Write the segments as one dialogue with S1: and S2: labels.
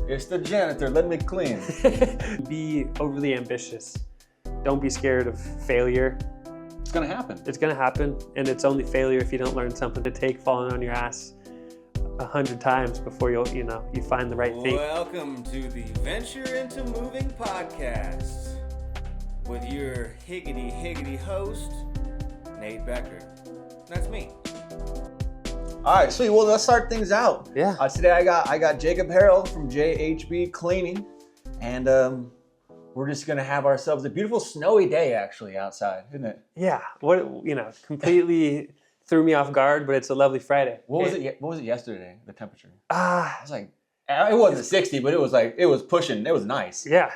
S1: It's the janitor, let me clean.
S2: Be overly ambitious. Don't be scared of failure.
S1: It's gonna happen.
S2: It's gonna happen, and it's only failure if you don't learn something to take falling on your ass 100 times before you find the right thing.
S3: Welcome to the Venture into Moving podcast with your higgity host, Nate Becker. That's me.
S1: All right, sweet. Well, let's start things out.
S2: Yeah.
S1: Today I got Jakob Harrold from JHB Cleaning, and we're just gonna have ourselves a beautiful snowy day actually outside, isn't it?
S2: Yeah. Completely threw me off guard, but it's a lovely Friday.
S1: What was it yesterday? The temperature? It
S2: Ah,
S1: was like it wasn't 60, but it was pushing. It was nice.
S2: yeah.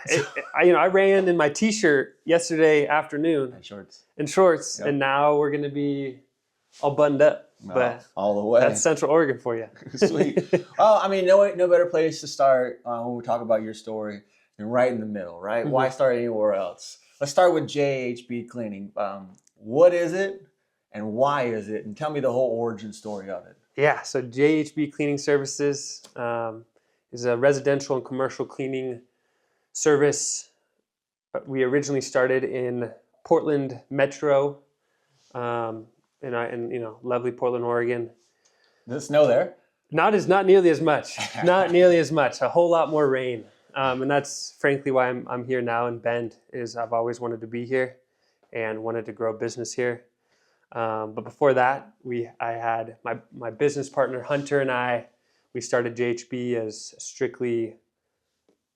S2: I ran in my t-shirt yesterday afternoon
S1: And shorts. Yep.
S2: and now we're gonna be all buttoned up. But
S1: all the way.
S2: That's Central Oregon for you.
S1: Sweet. Well, I mean, no better place to start when we talk about your story than right in the middle, right?
S2: Mm-hmm.
S1: Why start anywhere else? Let's start with JHB Cleaning. What is it and why is it? And tell me the whole origin story of it.
S2: Yeah, so JHB Cleaning Services is a residential and commercial cleaning service. We originally started in Portland Metro, in lovely Portland, Oregon.
S1: Does it snow there?
S2: Not nearly as much. Not nearly as much. A whole lot more rain, and that's frankly why I'm here now in Bend. Is I've always wanted to be here, and wanted to grow a business here. But before that, I had my business partner Hunter and I. We started JHB as strictly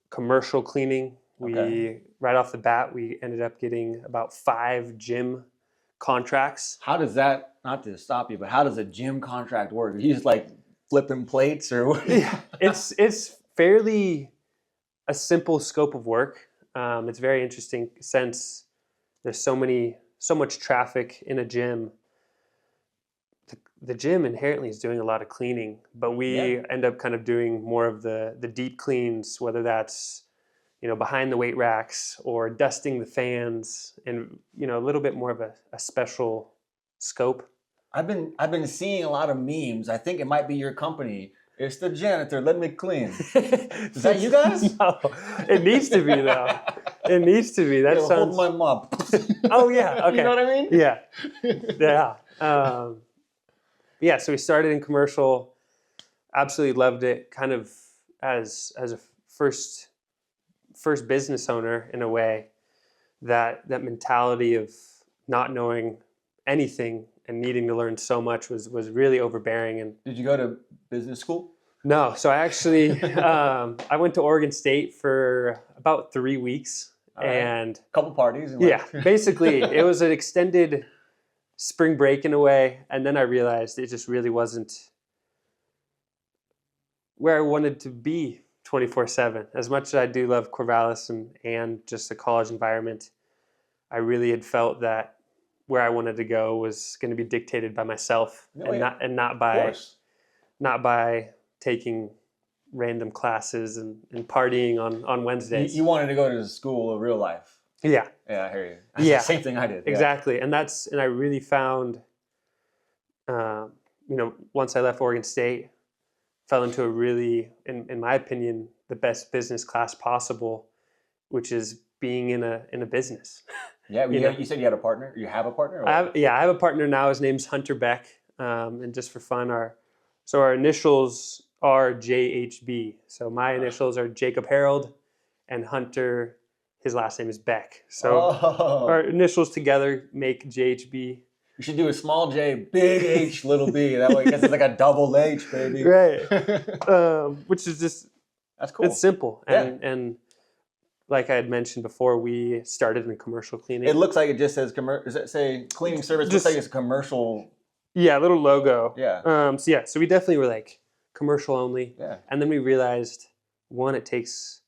S2: commercial cleaning. Right off the bat, we ended up getting about 5 gym contracts.
S1: How does that, not to stop you, but how does a gym contract work? Are you just like flipping plates or what?
S2: Yeah, it's fairly a simple scope of work. It's very interesting since there's so much traffic in a gym. The gym inherently is doing a lot of cleaning, but we end up kind of doing more of the deep cleans, whether that's behind the weight racks or dusting the fans, and a little bit more of a special scope.
S1: I've been seeing a lot of memes. I think it might be your company. It's the janitor, let me clean. Is that you guys?
S2: No, it needs to be though. It needs to be. That sounds.
S1: Hold my mop.
S2: Oh yeah, okay.
S1: You know what I mean?
S2: Yeah, yeah. So we started in commercial. Absolutely loved it. Kind of as a first business owner in a way, that mentality of not knowing anything and needing to learn so much was really overbearing. And
S1: did you go to business school?
S2: No, so I actually I went to Oregon State for about 3 weeks. And
S1: a couple parties.
S2: Basically it was an extended spring break in a way, and then I realized it just really wasn't where I wanted to be 24/7. As much as I do love Corvallis and just the college environment, I really had felt that where I wanted to go was going to be dictated by myself, not by taking random classes and partying on Wednesdays.
S1: You wanted to go to school of real life.
S2: Yeah.
S1: Yeah, I hear you. That's the same thing I did.
S2: Exactly. And I really found, once I left Oregon State, fell into a really, in my opinion, the best business class possible, which is being in a business.
S1: Yeah, you said you had a partner. You have a partner?
S2: I have a partner now. His name's Hunter Beck. And just for fun, our initials are JHB. So my initials are Jakob Harrold, and Hunter, his last name is Beck. So our initials together make JHB.
S1: You should do a small J, big H, little B. That way, because it's like a double H, baby.
S2: Right. Which is just,
S1: that's cool.
S2: It's simple. And like I had mentioned before, we started in commercial cleaning.
S1: It looks like it just says commercial. Does it say cleaning service? It looks like it's a commercial.
S2: Yeah, a little logo.
S1: Yeah.
S2: So we definitely were like commercial only.
S1: Yeah.
S2: And then we realized, one, it takes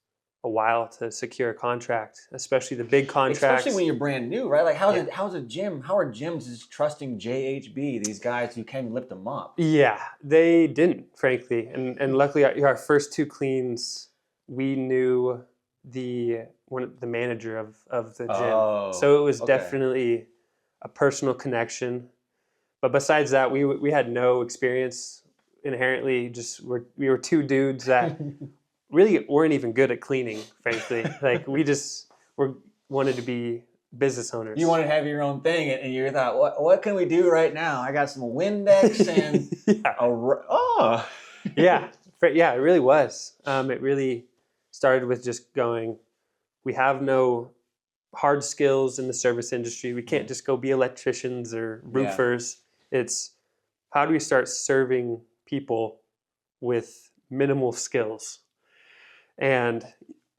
S2: a while to secure a contract, especially the big contracts.
S1: Especially when you're brand new, right? Like how are gyms just trusting JHB, these guys who can't lift them up?
S2: Yeah, they didn't, frankly. And luckily our first 2 cleans, we knew the manager of the gym. So it was definitely a personal connection. But besides that, we had no experience inherently. Just we were 2 dudes that really weren't even good at cleaning, frankly. Like we just wanted to be business owners.
S1: You wanted to have your own thing, and you thought, what can we do right now? I got some Windex and
S2: yeah, it really was. It really started with just going, we have no hard skills in the service industry. We can't just go be electricians or roofers. It's how do we start serving people with minimal skills and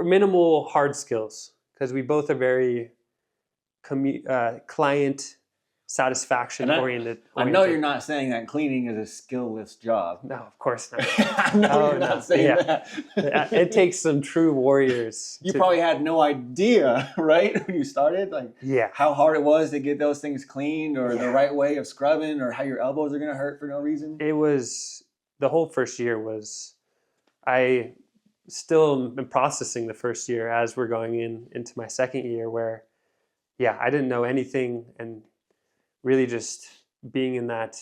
S2: minimal hard skills, because we both are very client satisfaction oriented.
S1: I know you're not saying that cleaning is a skillless job.
S2: No, of course not.
S1: I know you're not saying that.
S2: It takes some true warriors.
S1: You probably had no idea, right, when you started, like how hard it was to get those things cleaned, or the right way of scrubbing, or how your elbows are going to hurt for no reason.
S2: It was, the whole first year was, I still am processing the first year as we're going into my second year, where I didn't know anything, and really just being in that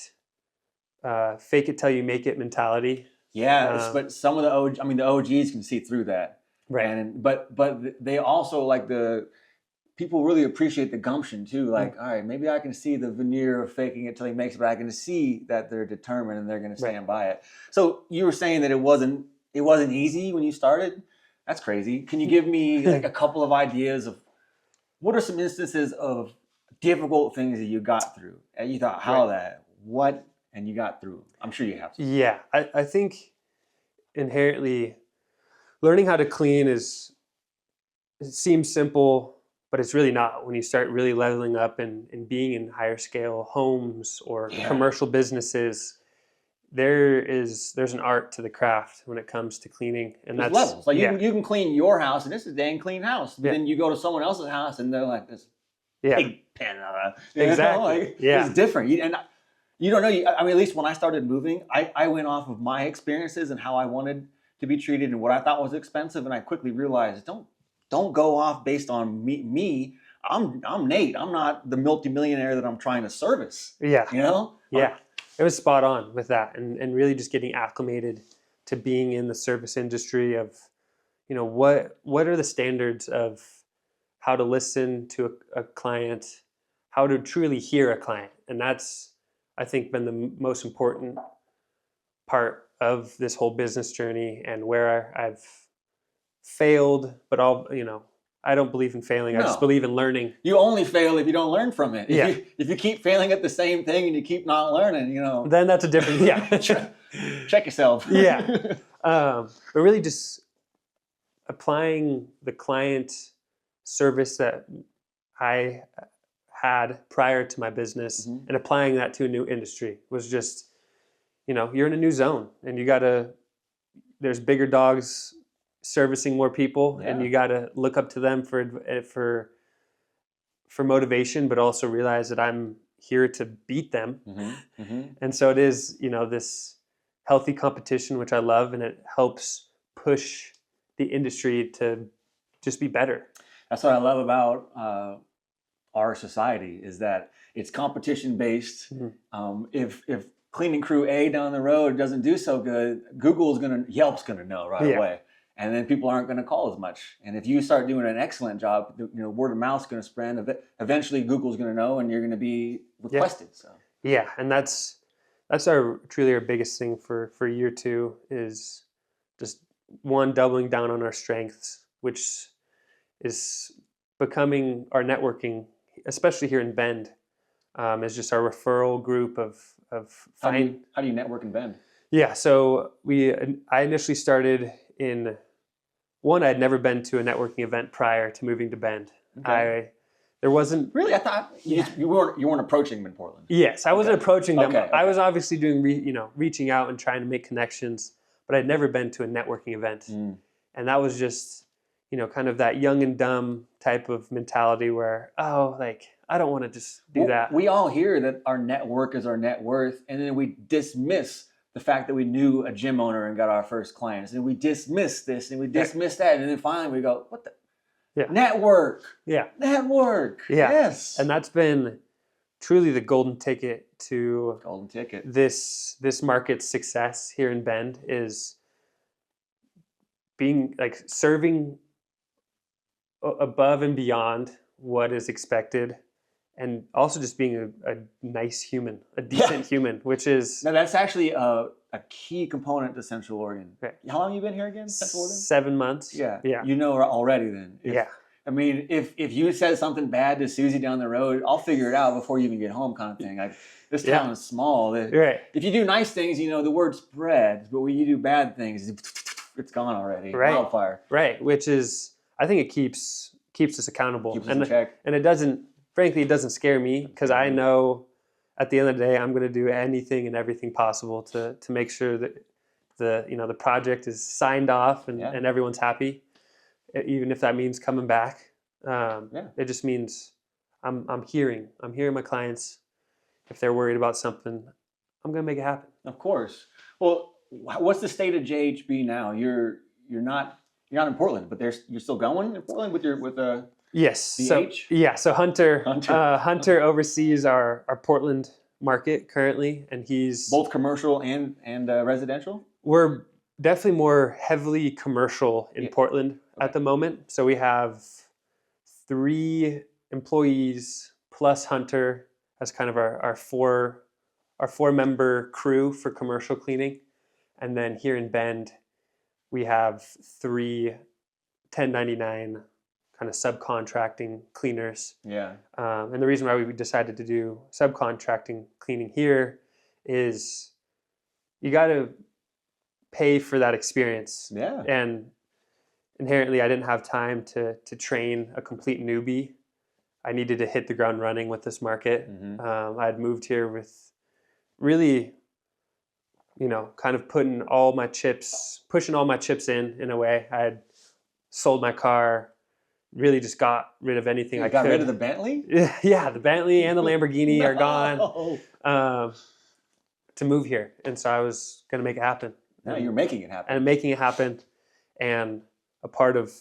S2: fake it till you make it mentality.
S1: Yeah, but some of the OGs can see through that.
S2: Right.
S1: But they also, like, the people really appreciate the gumption too. Like, all right, maybe I can see the veneer of faking it till he makes it, but I can see that they're determined and they're going to stand by it. So you were saying that it wasn't easy when you started. That's crazy. Can you give me like a couple of ideas of what are some instances of difficult things that you got through and you thought, and you got through? I'm sure you have some.
S2: Yeah, I think inherently learning how to clean it seems simple, but it's really not when you start really leveling up and being in higher scale homes or commercial businesses. There's an art to the craft when it comes to cleaning, and
S1: there's
S2: that's
S1: levels. Like you can clean your house, and this is a dang clean house. But then you go to someone else's house, and they're like this big pen.
S2: Exactly.
S1: It's different. You don't know. I mean, at least when I started moving, I went off of my experiences and how I wanted to be treated and what I thought was expensive, and I quickly realized don't go off based on me. I'm Nate. I'm not the multimillionaire that I'm trying to service.
S2: Yeah.
S1: You know.
S2: Yeah. It was spot on with that, and really just getting acclimated to being in the service industry of, what are the standards of how to listen to a client, how to truly hear a client. And that's, I think, been the most important part of this whole business journey, and where I've failed, but I don't believe in failing. I just believe in learning.
S1: You only fail if you don't learn from it. If you keep failing at the same thing and you keep not learning,
S2: then that's a different,
S1: check yourself.
S2: But really just applying the client service that I had prior to my business and applying that to a new industry was just, you're in a new zone, and there's bigger dogs servicing more people, and you got to look up to them for motivation, but also realize that I'm here to beat them. And so it is, this healthy competition, which I love, and it helps push the industry to just be better.
S1: That's what I love about our society, is that it's competition based. If cleaning crew A down the road doesn't do so good, Yelp's gonna know right away. And then people aren't going to call as much. And if you start doing an excellent job, word of mouth is going to spread. Eventually, Google's going to know, and you're going to be requested.
S2: And that's truly our biggest thing for year two, is just one, doubling down on our strengths, which is becoming our networking, especially here in Bend, is just our referral group of
S1: How do you network in Bend?
S2: Yeah, so I initially started in one. I had never been to a networking event prior to moving to Bend. There wasn't
S1: really. I thought you weren't approaching them in Portland.
S2: Yes, I wasn't approaching them.
S1: Okay.
S2: I was obviously doing reaching out and trying to make connections, but I'd never been to a networking event, and that was just kind of that young and dumb type of mentality where I don't want to just do that.
S1: We all hear that our network is our net worth, and then we dismiss the fact that we knew a gym owner and got our first clients, and we dismiss this and we dismiss that, and then finally we go, what the network? Network. Yes.
S2: And that's been truly the golden ticket to this market's success here in Bend, is being like serving above and beyond what is expected, and also just being a nice human, a decent human, which is
S1: now that's actually a key component to Central Oregon.
S2: Right.
S1: How long have you been here again? Central Oregon?
S2: 7 months.
S1: Yeah.
S2: Yeah.
S1: You know already then.
S2: Yeah.
S1: I mean, if you said something bad to Susie down the road, I'll figure it out before you even get home, kind of thing. Like, this town is small.
S2: Right.
S1: If you do nice things, the word spreads. But when you do bad things, it's gone already.
S2: Right.
S1: Wildfire.
S2: Right. Which is, I think it keeps us accountable.
S1: Keeps us in check.
S2: And it doesn't scare me, because I know at the end of the day I'm going to do anything and everything possible to make sure that the project is signed off and everyone's happy, even if that means coming back. It just means I'm hearing my clients. If they're worried about something, I'm going to make it happen.
S1: Of course. Well, what's the state of JHB now? You're not in Portland, but you're still going in Portland with
S2: Yes.
S1: DH?
S2: So Hunter oversees our Portland market currently, and he's
S1: both commercial and residential.
S2: We're definitely more heavily commercial in Portland at the moment. So we have 3 employees plus Hunter as kind of our 4-member crew for commercial cleaning, and then here in Bend we have 3 1099 kind of subcontracting cleaners.
S1: Yeah.
S2: And the reason why we decided to do subcontracting cleaning here is you got to pay for that experience.
S1: Yeah.
S2: And inherently, I didn't have time to train a complete newbie. I needed to hit the ground running with this market.
S1: Mm-hmm.
S2: I had moved here with really, kind of pushing all my chips in a way. I had sold my car, really just got rid of anything I could.
S1: Got rid of the Bentley?
S2: Yeah, the Bentley and the Lamborghini are gone to move here. And so I was going to make it happen.
S1: No, you're making it happen.
S2: And making it happen. And a part of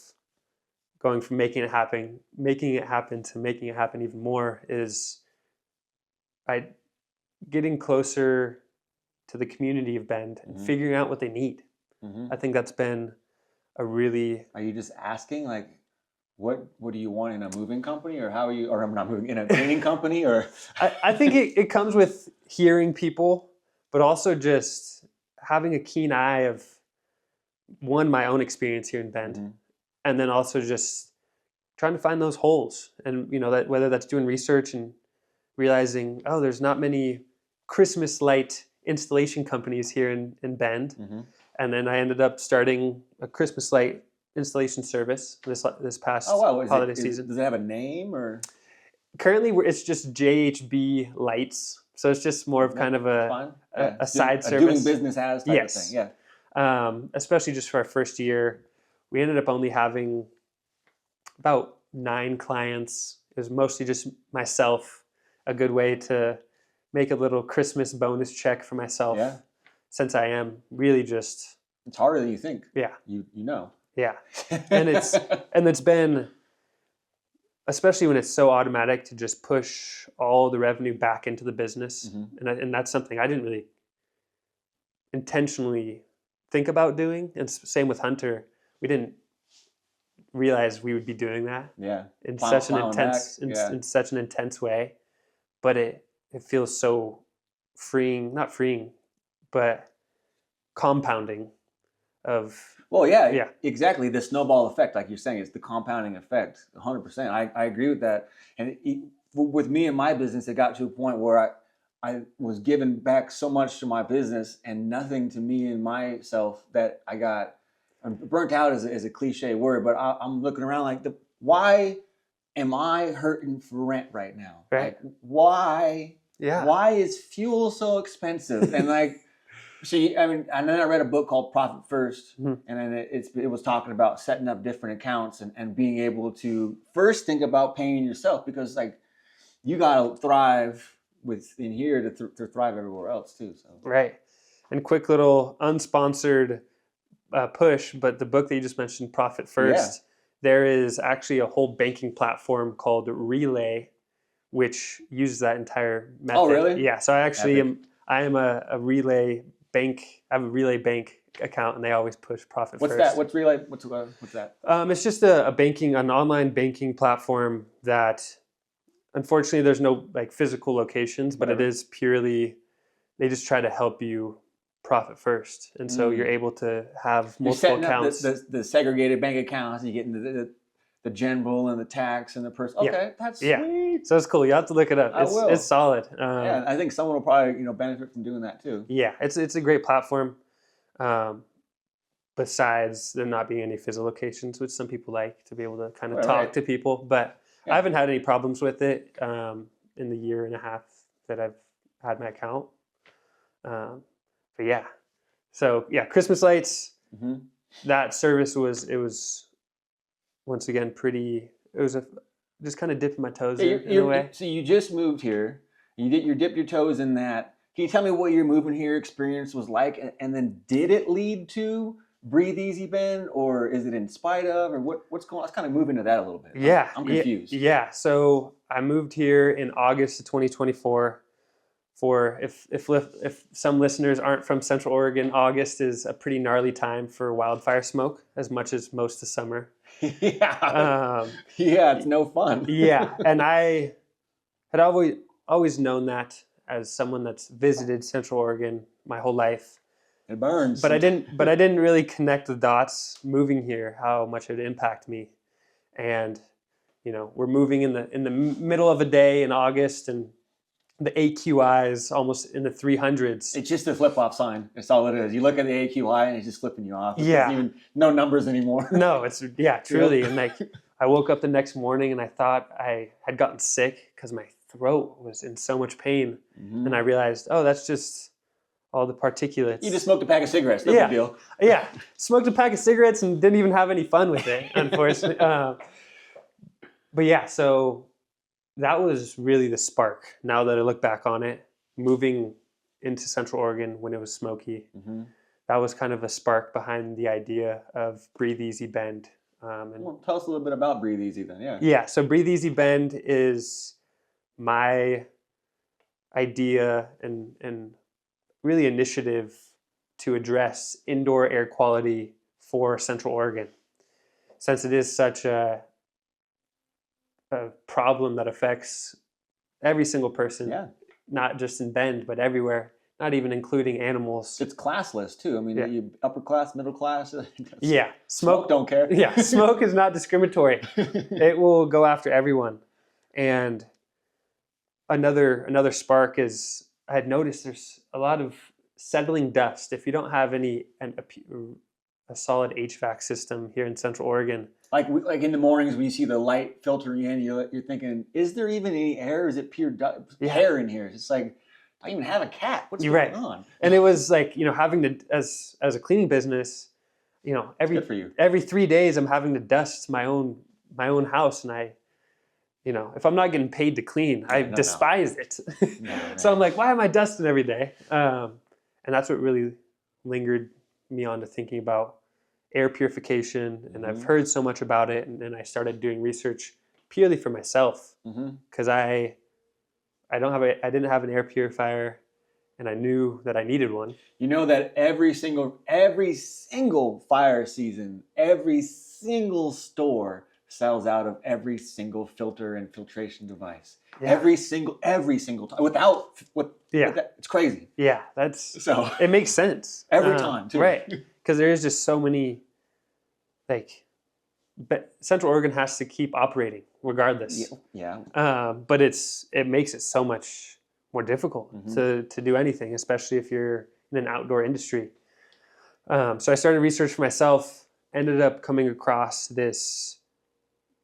S2: going from making it happen to making it happen even more is getting closer to the community of Bend and figuring out what they need.
S1: Mm-hmm.
S2: I think that's been a really...
S1: Are you just asking, like, what do you want in a moving company, or how are you, or I'm not moving, in a cleaning company, or?
S2: I think it comes with hearing people, but also just having a keen eye of, one, my own experience here in Bend, and then also just trying to find those holes, and that whether that's doing research and realizing, oh, there's not many Christmas light installation companies here in Bend, and then I ended up starting a Christmas light installation service this past holiday season.
S1: Does it have a name, or?
S2: Currently, it's just JHB Lights, so it's just more of kind of a side service.
S1: Doing business as type of thing, yeah.
S2: Especially just for our first year, we ended up only having about 9 clients. It was mostly just myself, a good way to make a little Christmas bonus check for myself, since I am really just...
S1: It's harder than you think.
S2: Yeah.
S1: You know.
S2: Yeah. And it's been, especially when it's so automatic, to just push all the revenue back into the business. And that's something I didn't really intentionally think about doing. And same with Hunter. We didn't realize we would be doing that in such an intense way. But it feels so freeing, not freeing, but compounding of...
S1: Well, yeah, exactly. The snowball effect, like you're saying, it's the compounding effect, 100%. I agree with that. And with me and my business, it got to a point where I was giving back so much to my business and nothing to me and myself, that I'm burnt out is a cliche word, but I'm looking around like, why am I hurting for rent right now?
S2: Right.
S1: Like, why is fuel so expensive? And like, and then I read a book called Profit First, and then it was talking about setting up different accounts and being able to first think about paying yourself, because like you gotta thrive within here to thrive everywhere else too. So.
S2: Right. And quick little unsponsored push, but the book that you just mentioned, Profit First, there is actually a whole banking platform called Relay, which uses that entire method.
S1: Oh, really?
S2: Yeah. So I am a Relay bank. I have a Relay bank account, and they always push profit
S1: What's
S2: first.
S1: that? What's Relay? What's that?
S2: It's just an online banking platform that, unfortunately, there's no like physical locations, but it is purely, they just try to help you profit first, and so you're able to have multiple accounts.
S1: The segregated bank accounts, and you get into the general and the tax and the person. Okay, that's sweet.
S2: So it's cool. You have to look it up. It's solid.
S1: Yeah, I think someone will probably benefit from doing that too.
S2: Yeah, it's a great platform. Besides there not being any physical locations, which some people like to be able to kind of talk to people, but I haven't had any problems with it in the year and a half that I've had my account. But yeah, so yeah, Christmas lights. That service was once again pretty. It was just kind of dipping my toes in a way.
S1: So you just moved here. You dipped your toes in that. Can you tell me what your moving here experience was like, and then did it lead to Breathe Easy Bend, or is it in spite of, or what's going on? Let's kind of move into that a little bit.
S2: Yeah,
S1: I'm confused.
S2: Yeah, so I moved here in August of 2024. For if some listeners aren't from Central Oregon, August is a pretty gnarly time for wildfire smoke, as much as most of summer.
S1: Yeah, it's no fun.
S2: Yeah, and I had always known that as someone that's visited Central Oregon my whole life.
S1: It burns.
S2: But I didn't really connect the dots moving here, how much it would impact me. And we're moving in the middle of a day in August, and the AQI is almost in the 300s.
S1: It's just a flip-off sign. That's all it is. You look at the AQI and it's just flipping you off. It's even no numbers anymore.
S2: No, it's truly. And like I woke up the next morning and I thought I had gotten sick because my throat was in so much pain. And I realized, that's just all the particulates.
S1: You just smoked a pack of cigarettes. No big deal.
S2: Yeah, smoked a pack of cigarettes and didn't even have any fun with it, unfortunately. But yeah, so that was really the spark. Now that I look back on it, moving into Central Oregon when it was smoky, that was kind of a spark behind the idea of Breathe Easy Bend.
S1: Well, tell us a little bit about Breathe Easy then. Yeah.
S2: Yeah. So Breathe Easy Bend is my idea and really initiative to address indoor air quality for Central Oregon, since it is such a problem that affects every single person, not just in Bend, but everywhere, not even including animals.
S1: It's classless too. I mean, you upper class, middle class.
S2: Smoke
S1: don't care.
S2: Yeah, smoke is not discriminatory. It will go after everyone. And another spark is I had noticed there's a lot of settling dust. If you don't have a solid HVAC system here in Central Oregon.
S1: Like in the mornings when you see the light filtering in, you're thinking, is there even any air? Is it pure hair in here? It's like, I don't even have a cat. What's going on?
S2: And it was like, having to, as a cleaning business, every 3 days I'm having to dust my own house, and I, if I'm not getting paid to clean, I despise it. So I'm like, why am I dusting every day? And that's what really lingered me on to thinking about air purification, and I've heard so much about it, and then I started doing research purely for myself because I didn't have an air purifier, and I knew that I needed one.
S1: You know that every single fire season, every single store sells out of every single filter and filtration device. Yeah. Every single time. It's crazy.
S2: Yeah, it makes sense
S1: every time too.
S2: Right, because there is just so many. But Central Oregon has to keep operating regardless.
S1: Yeah.
S2: But it makes it so much more difficult to do anything, especially if you're in an outdoor industry. So I started research for myself. Ended up coming across this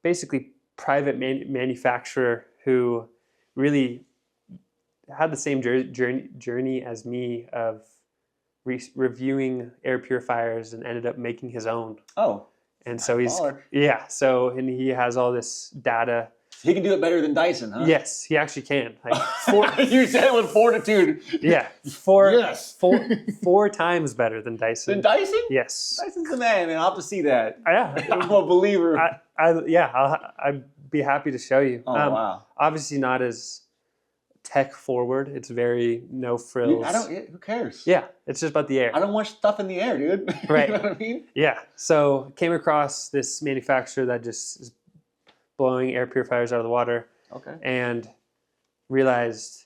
S2: basically private manufacturer who really had the same journey as me of reviewing air purifiers, and ended up making his own.
S1: Oh.
S2: And so and he has all this data.
S1: He can do it better than Dyson, huh?
S2: Yes, he actually can.
S1: You said it with fortitude.
S2: Yeah. Four times better than Dyson.
S1: Than Dyson?
S2: Yes.
S1: Dyson's the man, I'll have to see that.
S2: Yeah.
S1: I'm a believer.
S2: I'd be happy to show you.
S1: Oh, wow.
S2: Obviously not as tech forward. It's very no frills.
S1: Who cares?
S2: Yeah, it's just about the air.
S1: I don't want stuff in the air, dude.
S2: Right.
S1: You know what I mean?
S2: Yeah. So came across this manufacturer that just is blowing air purifiers out of the water.
S1: Okay.
S2: And realized,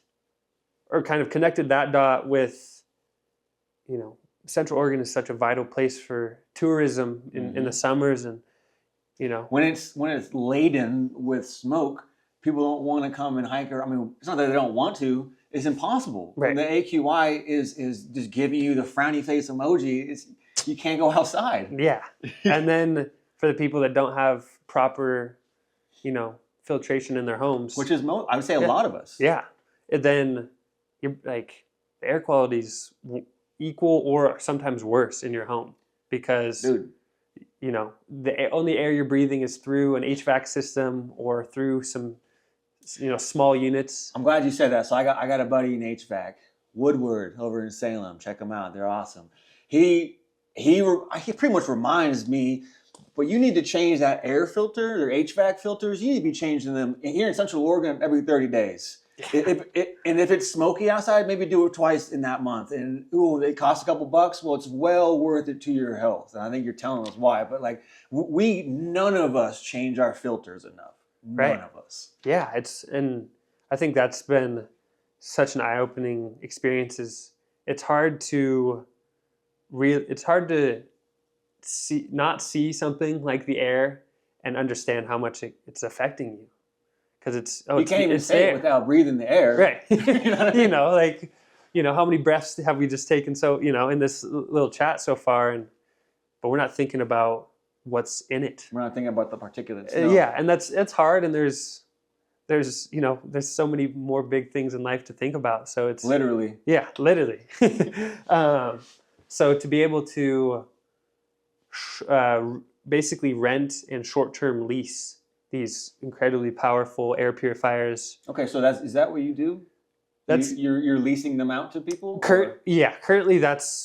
S2: or kind of connected that dot with, Central Oregon is such a vital place for tourism in the summers, and
S1: when it's laden with smoke, people don't want to come and hike. I mean, it's not that they don't want to; it's impossible.
S2: Right.
S1: When the AQI is just giving you the frowny face emoji, you can't go outside.
S2: Yeah. And then for the people that don't have proper, filtration in their homes,
S1: Which is I would say a lot of us.
S2: yeah, and then you're like the air quality's equal or sometimes worse in your home because
S1: Dude.
S2: The only air you're breathing is through an HVAC system or through some small units.
S1: I'm glad you said that. So I got a buddy in HVAC, Woodward, over in Salem. Check them out; they're awesome. He pretty much reminds me. But you need to change that air filter, or HVAC filters. You need to be changing them here in Central Oregon every 30 days. And if it's smoky outside, maybe do it twice in that month. And it costs a couple bucks. Well, it's well worth it to your health. And I think you're telling us why. But like none of us change our filters enough. None of us.
S2: Yeah, and I think that's been such an eye-opening experience. It's hard to not see something like the air and understand how much it's affecting you, because
S1: you can't even say it without breathing the air,
S2: right?
S1: You know what I mean?
S2: How many breaths have we just taken? So in this little chat so far, but we're not thinking about what's in it.
S1: We're not thinking about the particulates. No.
S2: Yeah, and it's hard, and there's so many more big things in life to think about. So it's
S1: literally,
S2: so to be able to basically rent and short-term lease these incredibly powerful air purifiers.
S1: Okay, so is that what you do? You're leasing them out to people?
S2: Currently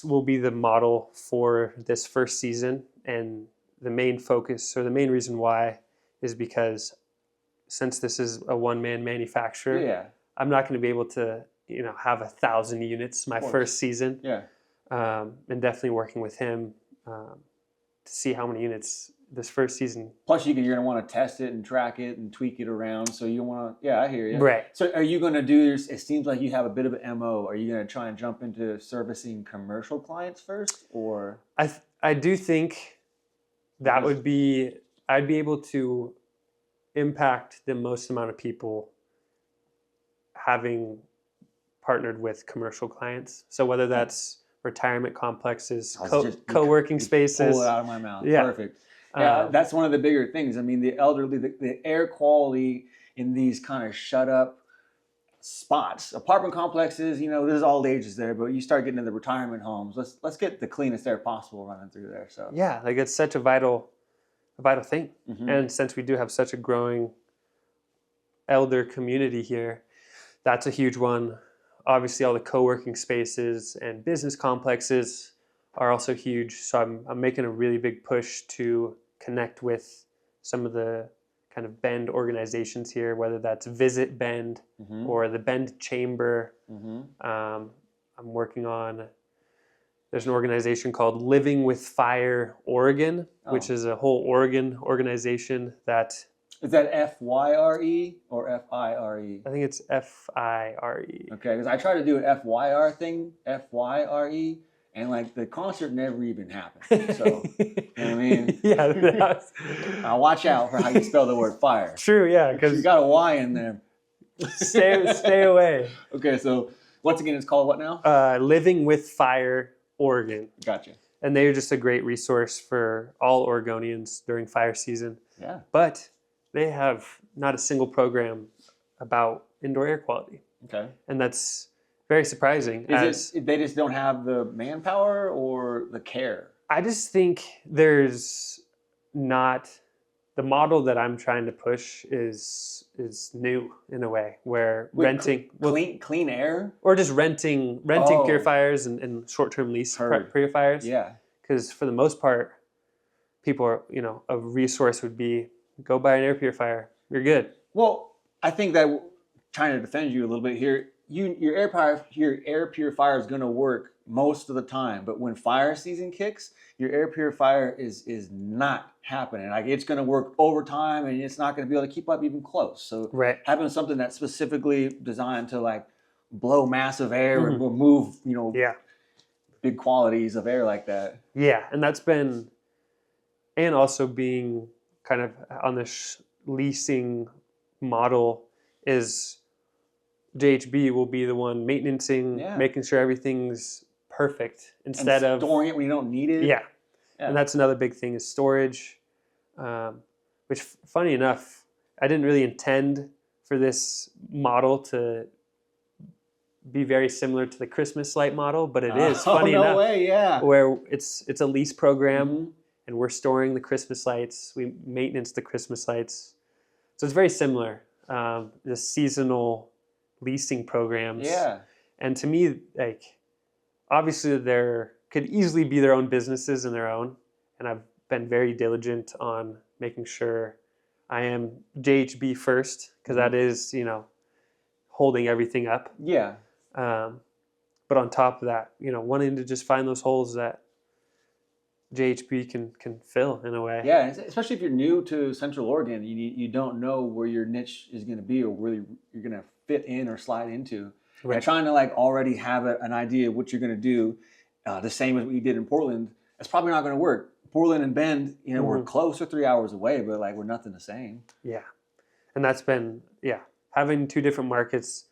S2: will be the model for this first season, and the main focus or the main reason why is because since this is a one-man manufacturer, I'm not going to be able to have 1,000 units my first season.
S1: Yeah,
S2: and definitely working with him to see how many units this first season.
S1: Plus, you're going to want to test it and track it and tweak it around. So you want to, I hear you.
S2: Right.
S1: So are you going to do this? It seems like you have a bit of an MO. Are you going to try and jump into servicing commercial clients first, or?
S2: I do think that I'd be able to impact the most amount of people having partnered with commercial clients. So whether that's retirement complexes, co-working spaces.
S1: Pull it out of my mouth.
S2: Yeah.
S1: Perfect. Yeah, that's one of the bigger things. I mean, the elderly, the air quality in these kind of shut up spots, apartment complexes, there's all ages there, but you start getting into the retirement homes. Let's get the cleanest air possible running through there. So
S2: yeah, like it's such a vital thing. Mm-hmm. And since we do have such a growing elder community here, that's a huge one. Obviously, all the co-working spaces and business complexes are also huge. So I'm making a really big push to connect with some of the kind of Bend organizations here, whether that's Visit Bend or the Bend Chamber. Mm-hmm. I'm working on, there's an organization called Living with Fire Oregon, which is a whole Oregon organization that...
S1: Is that FYRE or FIRE?
S2: I think it's FIRE.
S1: Okay, because I tried to do an FYR thing, FYRE, and like the concert never even happened. So, you know what I mean?
S2: Yeah.
S1: Now watch out for how you spell the word fire.
S2: True, yeah. Because
S1: you got a Y in there.
S2: Stay away.
S1: Okay, so once again, it's called what now?
S2: Living with Fire Oregon.
S1: Gotcha.
S2: And they're just a great resource for all Oregonians during fire season.
S1: Yeah.
S2: But they have not a single program about indoor air quality.
S1: Okay.
S2: And that's very surprising.
S1: They just don't have the manpower or the care?
S2: I just think there's not... The model that I'm trying to push is new in a way, where renting...
S1: Clean air?
S2: Or just renting purifiers and short-term lease purifiers.
S1: Yeah.
S2: Because for the most part, people are, a resource would be, go buy an air purifier. You're good.
S1: Well, I think that trying to defend you a little bit here. Your air purifier is going to work most of the time, but when fire season kicks, your air purifier is not happening. Like it's going to work overtime, and it's not going to be able to keep up even close. So having something that's specifically designed to like blow massive air and remove, big qualities of air like that.
S2: Yeah, and that's been, and also being kind of on this leasing model is JHB will be the one maintaining, making sure everything's perfect instead of
S1: storing it when you don't need it.
S2: Yeah. And that's another big thing is storage, which funny enough, I didn't really intend for this model to be very similar to the Christmas light model, but it is funny enough.
S1: Way, yeah.
S2: Where it's a lease program and we're storing the Christmas lights, we maintenance the Christmas lights. So it's very similar, the seasonal leasing programs.
S1: Yeah.
S2: And to me, like, obviously there could easily be their own businesses in their own. And I've been very diligent on making sure I am JHB first, because that is, holding everything up.
S1: Yeah.
S2: But on top of that, wanting to just find those holes that JHB can fill in a way.
S1: Yeah, especially if you're new to Central Oregon, you don't know where your niche is going to be or where you're going to fit in or slide into. Right. And trying to like already have an idea of what you're going to do, the same as what you did in Portland, that's probably not going to work. Portland and Bend, we're close or 3 hours away, but like we're nothing the same.
S2: Yeah, and that's been having two different markets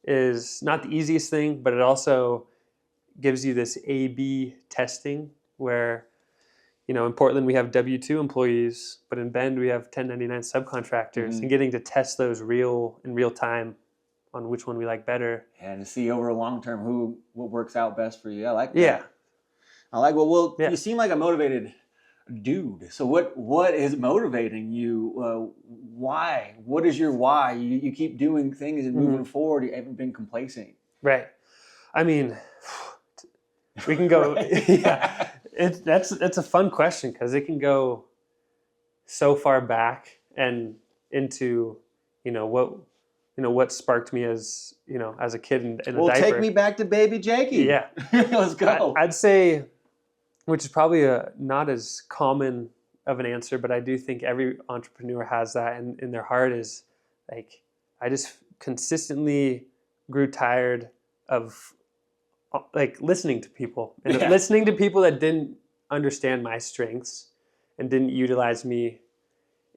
S2: is not the easiest thing, but it also gives you this A/B testing where, in Portland we have W-2 employees, but in Bend we have 1099 subcontractors, and getting to test those in real time on which one we like better.
S1: And to see over a long term what works out best for you. I like that.
S2: Yeah.
S1: I like, you seem like a motivated dude. So what is motivating you? Why? What is your why? You keep doing things and moving forward. You haven't been complacent.
S2: Right. I mean, we can go. Yeah. That's a fun question because it can go so far back and into what sparked me as as a kid in a diaper.
S1: Well, take me back to baby Jakey.
S2: Yeah.
S1: Let's go.
S2: I'd say, which is probably not as common of an answer, but I do think every entrepreneur has that in their heart is like, I just consistently grew tired of like listening to people and listening to people that didn't understand my strengths and didn't utilize me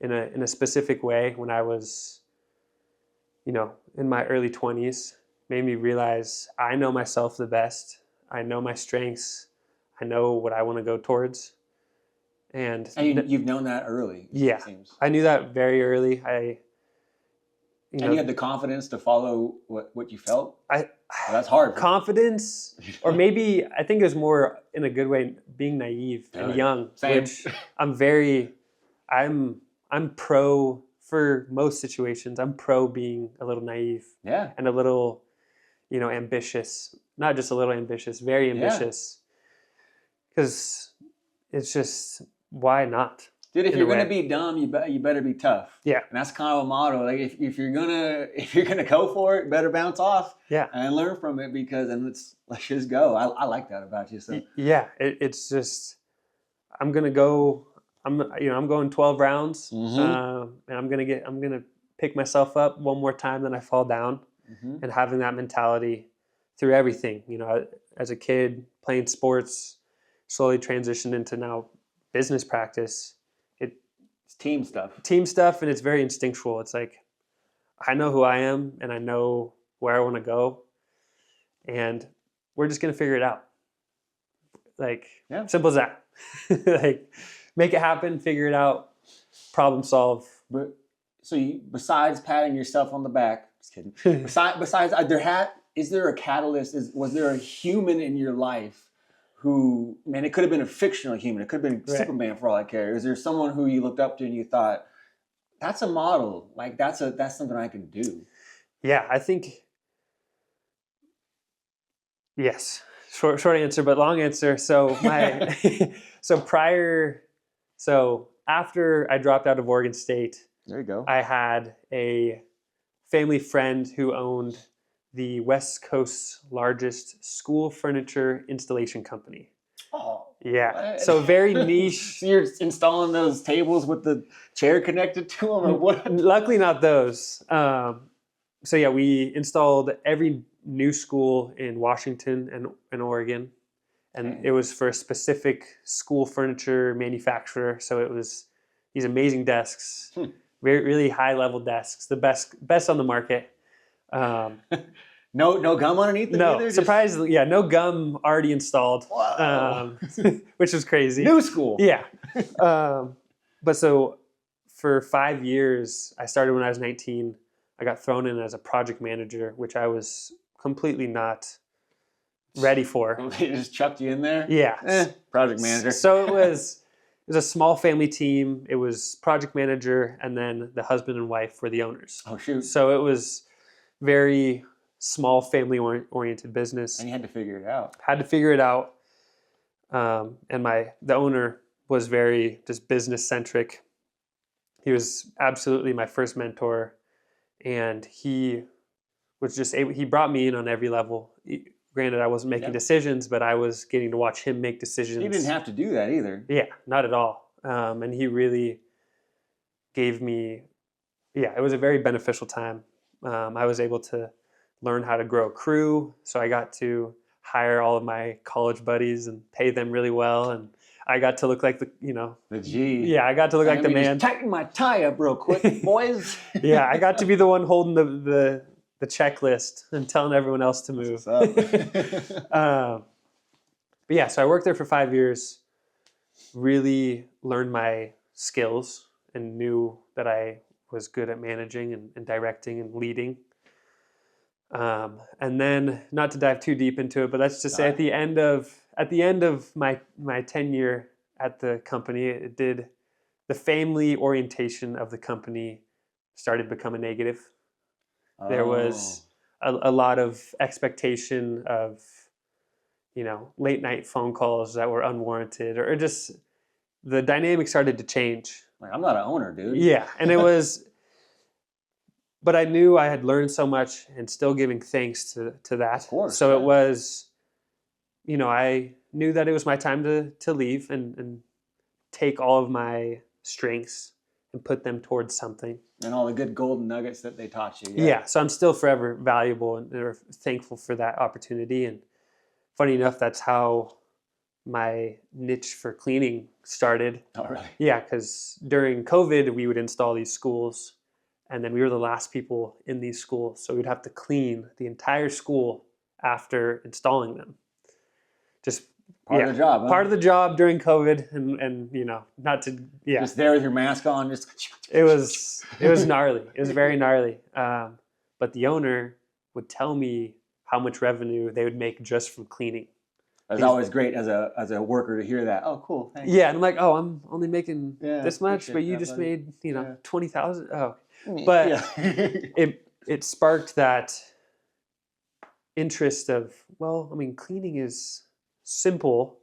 S2: in a specific way when I was, in my early 20s. Made me realize I know myself the best. I know my strengths. I know what I want to go towards. And
S1: you've known that early.
S2: Yeah.
S1: It seems.
S2: I knew that very early.
S1: And you had the confidence to follow what you felt? That's hard.
S2: Confidence, or maybe I think it was more in a good way, being naive and young.
S1: Same.
S2: Which I'm pro for most situations. I'm pro being a little naive.
S1: Yeah.
S2: And a little, ambitious. Not just a little ambitious, very ambitious. Because it's just, why not?
S1: Dude, if you're gonna be dumb, you better be tough.
S2: Yeah,
S1: and that's kind of a motto. Like if you're gonna go for it, better bounce off.
S2: Yeah,
S1: and learn from it let's just go. I like that about you. So
S2: yeah, it's just I'm gonna go. I'm going 12 rounds, and I'm gonna pick myself up one more time, then I fall down, and having that mentality through everything. As a kid playing sports, slowly transitioned into now business practice.
S1: It's team stuff,
S2: and it's very instinctual. It's like, I know who I am and I know where I want to go, and we're just going to figure it out. Like, simple as that. Like, make it happen, figure it out, problem solve.
S1: But so besides patting yourself on the back, just kidding. besides is there a catalyst? Was there a human in your life who, man, it could have been a fictional human. It could have been Superman for all I care. Is there someone who you looked up to and you thought, that's a model? Like that's something I can do.
S2: Yeah, I think yes. Short answer, but long answer. So after I dropped out of Oregon State,
S1: there you go.
S2: I had a family friend who owned the West Coast's largest school furniture installation company.
S1: Oh,
S2: Yeah.
S1: what?
S2: So very niche.
S1: So you're installing those tables with the chair connected to them, or what?
S2: Luckily, not those. So yeah, we installed every new school in Washington and Oregon, and
S1: Dang.
S2: it was for a specific school furniture manufacturer. So it was these amazing desks, very really high level desks, the best on the market.
S1: No gum underneath them
S2: No,
S1: either?
S2: surprisingly, yeah, no gum already installed,
S1: Whoa.
S2: which was crazy.
S1: New school.
S2: Yeah. But so for 5 years, I started when I was 19. I got thrown in as a project manager, which I was completely not ready for.
S1: They just chucked you in there?
S2: Yeah.
S1: Project manager.
S2: So it was a small family team. It was project manager, and then the husband and wife were the owners.
S1: Oh, shoot.
S2: So it was very small family oriented business.
S1: And you had to figure it out.
S2: Had to figure it out. And the owner was very just business centric. He was absolutely my first mentor, and he was just he brought me in on every level. Granted, I wasn't making decisions, but I was getting to watch him make decisions.
S1: You didn't have to do that either.
S2: Yeah, not at all. And he really gave me, it was a very beneficial time. I was able to learn how to grow a crew, so I got to hire all of my college buddies and pay them really well, and I got to look like the
S1: G.
S2: Yeah, I got to look like the man.
S1: Just tighten my tie up real quick, boys.
S2: Yeah, I got to be the one holding the checklist and telling everyone else to move. But yeah, so I worked there for 5 years, really learned my skills and knew that I was good at managing and directing and leading. And then, not to dive too deep into it, but let's just say at the end of my tenure at the company, the family orientation of the company started to become a negative. There was a lot of expectation of, late night phone calls that were unwarranted, or just the dynamic started to change.
S1: Like, I'm not an owner, dude.
S2: Yeah, and it was, but I knew I had learned so much and still giving thanks to that.
S1: Of course.
S2: So it was, I knew that it was my time to leave and take all of my strengths and put them towards something.
S1: And all the good golden nuggets that they taught you.
S2: Yeah, so I'm still forever valuable and thankful for that opportunity. And funny enough, that's how my niche for cleaning started.
S1: Oh, really?
S2: Yeah, because during COVID, we would install these schools, and then we were the last people in these schools. So we'd have to clean the entire school after installing them. Just
S1: part of the job, huh?
S2: Part of the job during COVID, and not to
S1: just there with your mask on, just
S2: it was gnarly. It was very gnarly. But the owner would tell me how much revenue they would make just from cleaning.
S1: It's always great as a worker to hear that. Oh, cool. Thanks.
S2: Yeah, and I'm like, oh, I'm only making this much, but you just
S1: buddy.
S2: made 20,000. Oh, but it sparked that interest of, well, I mean, cleaning is simple,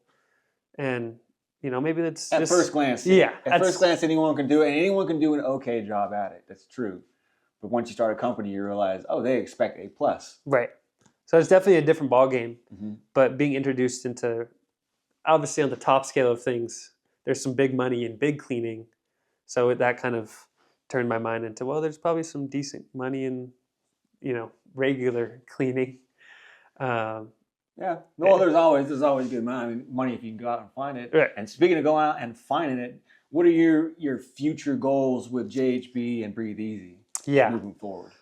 S2: and maybe that's
S1: at
S2: just,
S1: first glance.
S2: Yeah,
S1: at first glance, anyone can do it, and anyone can do an okay job at it. That's true. But once you start a company, you realize, oh, they expect A+.
S2: Right. So it's definitely a different ballgame.
S1: Mm-hmm.
S2: But being introduced into, obviously on the top scale of things, there's some big money in big cleaning. So that kind of turned my mind into, well, there's probably some decent money in, regular cleaning.
S1: Yeah. Well, there's always good money if you can go out and find it.
S2: Right.
S1: And speaking of going out and finding it, what are your future goals with JHB and Breathe Easy?
S2: Yeah.
S1: Moving forward.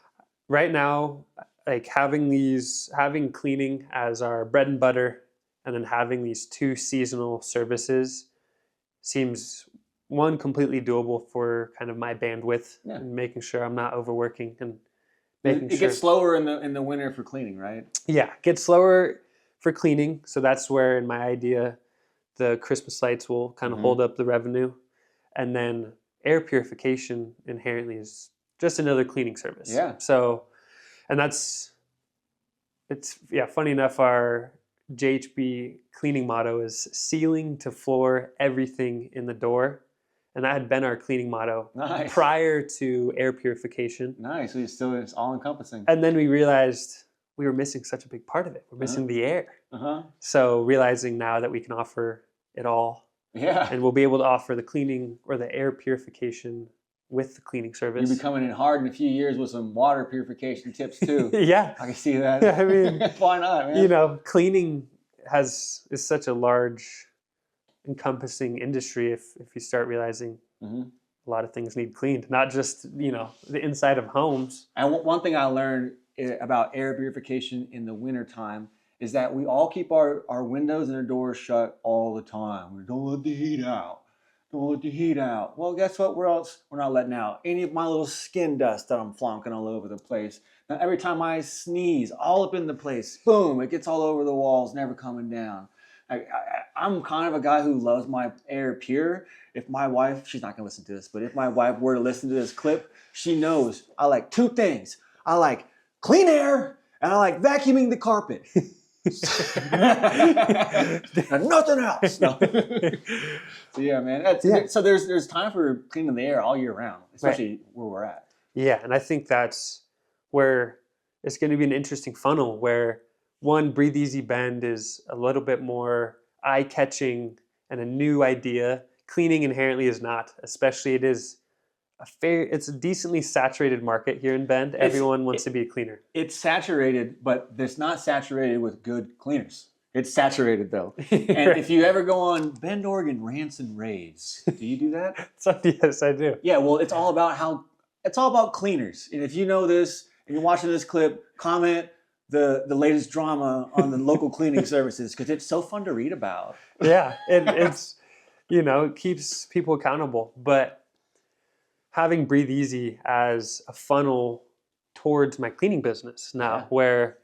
S2: Right now, like having cleaning as our bread and butter, and then having these 2 seasonal services seems, one, completely doable for kind of my bandwidth and making sure I'm not overworking and making sure. It
S1: gets slower in the winter for cleaning, right?
S2: Yeah, it gets slower for cleaning. So that's where, in my idea, the Christmas lights will kind of hold up the revenue. And then air purification inherently is just another cleaning service.
S1: Yeah.
S2: So, and funny enough, our JHB cleaning motto is ceiling to floor, everything in the door. And that had been our cleaning motto
S1: Nice.
S2: prior to air purification.
S1: Nice. So it's all encompassing.
S2: And then we realized we were missing such a big part of it. We're missing the air. So realizing now that we can offer it all, and we'll be able to offer the cleaning or the air purification with the cleaning service.
S1: You'll be coming in hard in a few years with some water purification tips too.
S2: Yeah.
S1: I can see that.
S2: Yeah, I mean,
S1: why not, man?
S2: You know, cleaning is such a large encompassing industry if you start realizing a lot of things need cleaned, not just, you know, the inside of homes.
S1: And one thing I learned about air purification in the wintertime is that we all keep our windows and our doors shut all the time. We don't let the heat out. Don't let the heat out. Well, guess what? We're not letting out any of my little skin dust that I'm flonking all over the place. Now, every time I sneeze, all up in the place, boom, it gets all over the walls, never coming down. I'm kind of a guy who loves my air pure. If my wife, she's not going to listen to this, but if my wife were to listen to this clip, she knows I like two things. I like clean air and I like vacuuming the carpet. And nothing else. No. So yeah, man. So there's time for cleaning the air all year round, especially where we're at.
S2: Yeah, and I think that's where it's going to be an interesting funnel where one, Breathe Easy Bend is a little bit more eye-catching and a new idea. Cleaning inherently is not, especially it's a decently saturated market here in Bend. Everyone wants to be a cleaner. It's
S1: saturated, but it's not saturated with good cleaners. It's saturated though. And if you ever go on Bend, Oregon rants and raves, do you do that?
S2: Yes, I do.
S1: Yeah, well, it's all about cleaners. And if you know this and you're watching this clip, comment the latest drama on the local cleaning services because it's so fun to read about.
S2: Yeah, it's it keeps people accountable. But having Breathe Easy as a funnel towards my cleaning business now, where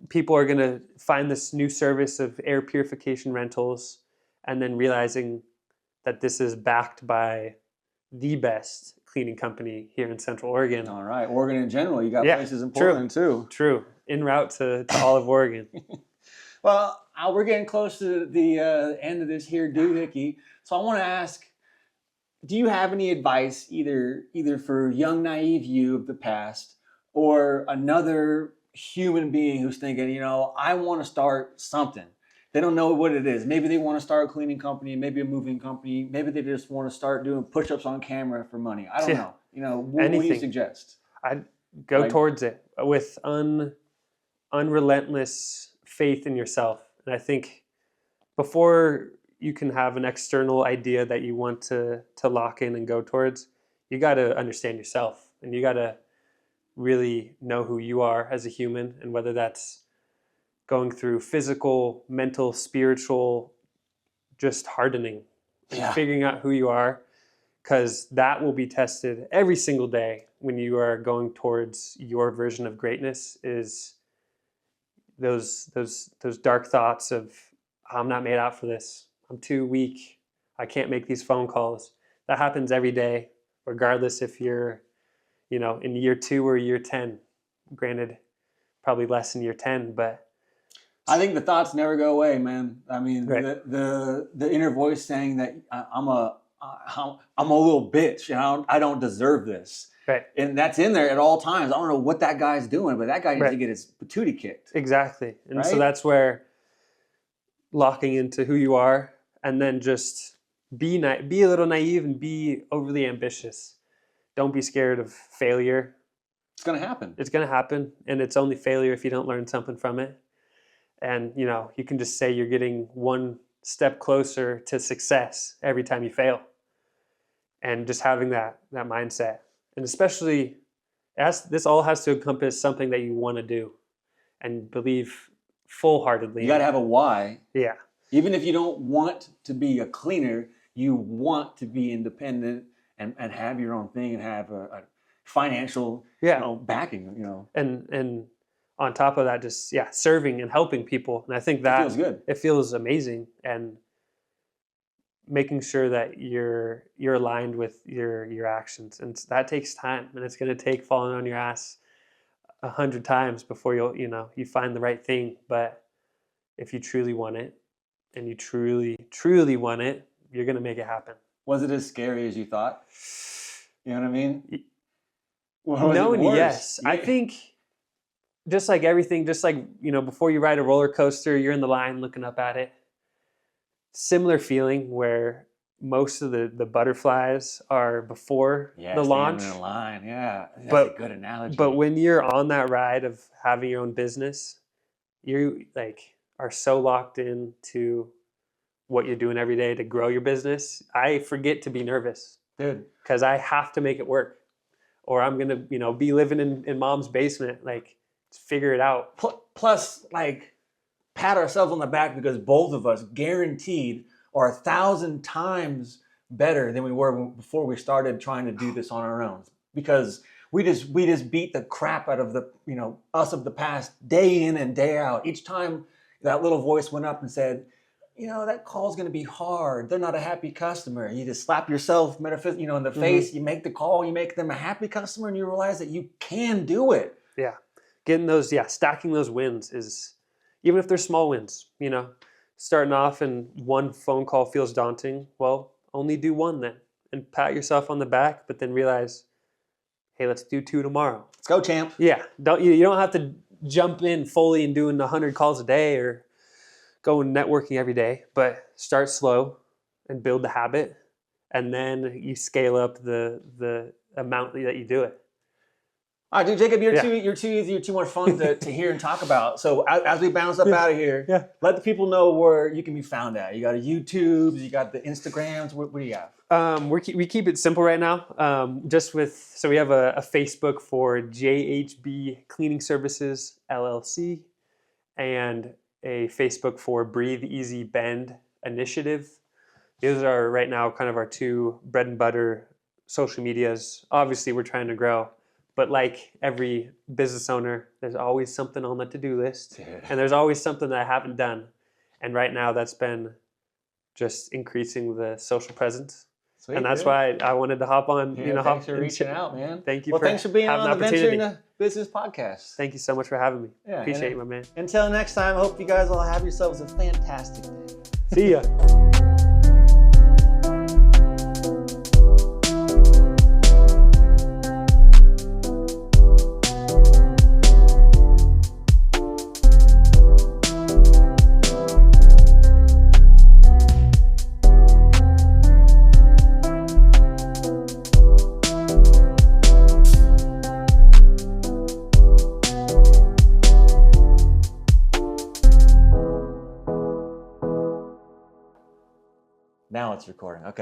S2: people are going to find this new service of air purification rentals and then realizing that this is backed by the best cleaning company here in Central Oregon.
S1: All right. Oregon in general. You got places in Portland too.
S2: True. En route to all of Oregon.
S1: Well, we're getting close to the end of this here doohickey. So I want to ask, do you have any advice either for young, naive you of the past or another human being who's thinking, I want to start something. They don't know what it is. Maybe they want to start a cleaning company, maybe a moving company. Maybe they just want to start doing push-ups on camera for money. I don't know. What do you suggest?
S2: I'd go towards it with unrelentless faith in yourself. And I think before you can have an external idea that you want to lock in and go towards, you got to understand yourself. And you got to really know who you are as a human, and whether that's going through physical, mental, spiritual, just hardening and figuring out who you are, because that will be tested every single day when you are going towards your version of greatness. Is those dark thoughts of, I'm not made out for this, I'm too weak, I can't make these phone calls. That happens every day, regardless if you're in year 2 or year 10. Granted, probably less in year 10, but
S1: I think the thoughts never go away, man. I mean, the inner voice saying that I'm a little bitch and I don't deserve this.
S2: Right.
S1: And that's in there at all times. I don't know what that guy's doing, but that guy needs to get his patootie kicked.
S2: Exactly. And so that's where locking into who you are, and then just be a little naive and be overly ambitious. Don't be scared of failure.
S1: It's going to happen.
S2: It's going to happen. And it's only failure if you don't learn something from it. And, you can just say you're getting one step closer to success every time you fail. And just having that mindset. And especially, this all has to encompass something that you want to do and believe full-heartedly.
S1: You got to have a why.
S2: Yeah.
S1: Even if you don't want to be a cleaner, you want to be independent and have your own thing and have a financial backing.
S2: And on top of that, just serving and helping people. And I think that
S1: it feels good.
S2: It feels amazing. And making sure that you're aligned with your actions, and that takes time, and it's going to take falling on your ass 100 times before you find the right thing. But if you truly want it, and you truly want it, you're going to make it happen.
S1: Was it as scary as you thought? You know what I mean? Or was
S2: No
S1: it
S2: and
S1: worse?
S2: yes. I
S1: Yeah.
S2: think just like everything, just like, before you ride a roller coaster, you're in the line looking up at it. Similar feeling where most of the butterflies are before
S1: Yeah,
S2: the
S1: standing
S2: launch.
S1: in a line. Yeah, that's
S2: But-
S1: a good analogy.
S2: But when you're on that ride of having your own business, you like are so locked into what you're doing every day to grow your business. I forget to be nervous
S1: dude,
S2: because I have to make it work, or I'm gonna be living in mom's basement. Like, figure it out.
S1: plus, like, pat ourselves on the back because both of us guaranteed are 1,000 times better than we were before we started trying to do this on our own. Because we just beat the crap out of the us of the past day in and day out. Each time that little voice went up and said, that call's going to be hard. They're not a happy customer. You just slap yourself in the face. You make the call. You make them a happy customer, and you realize that you can do it.
S2: Yeah, getting those, stacking those wins is, even if they're small wins, starting off and one phone call feels daunting. Well, only do one then, and pat yourself on the back, but then realize, hey, let's do 2 tomorrow.
S1: Let's go, champ.
S2: Yeah, you don't have to jump in fully and doing 100 calls a day or going networking every day, but start slow and build the habit, and then you scale up the amount that you do it.
S1: All right, dude, Jacob, you're
S2: Yeah.
S1: too easy, you're too much fun to hear and talk about. So as we bounce up out of here, let the people know where you can be found at. You got a YouTube, you got the Instagrams. What do you got?
S2: We keep it simple right now. So we have a Facebook for JHB Cleaning Services LLC, and a Facebook for Breathe Easy Bend Initiative. Those are right now kind of our 2 bread and butter social medias. Obviously, we're trying to grow, but like every business owner, there's always something on the to-do list, and there's always something that I haven't done. And right now, that's been just increasing the social presence.
S1: Sweet,
S2: and that's
S1: dude.
S2: why I wanted to hop on.
S1: Thanks for reaching out, man.
S2: Thank you.
S1: Well, thanks for being
S2: having
S1: on the
S2: an
S1: Venture
S2: opportunity.
S1: into Business podcast.
S2: Thank you so much for having me.
S1: Yeah,
S2: Appreciate you, my man.
S1: Until next time, I hope you guys all have yourselves a fantastic day.
S2: See ya.
S1: Now it's recording. Okay.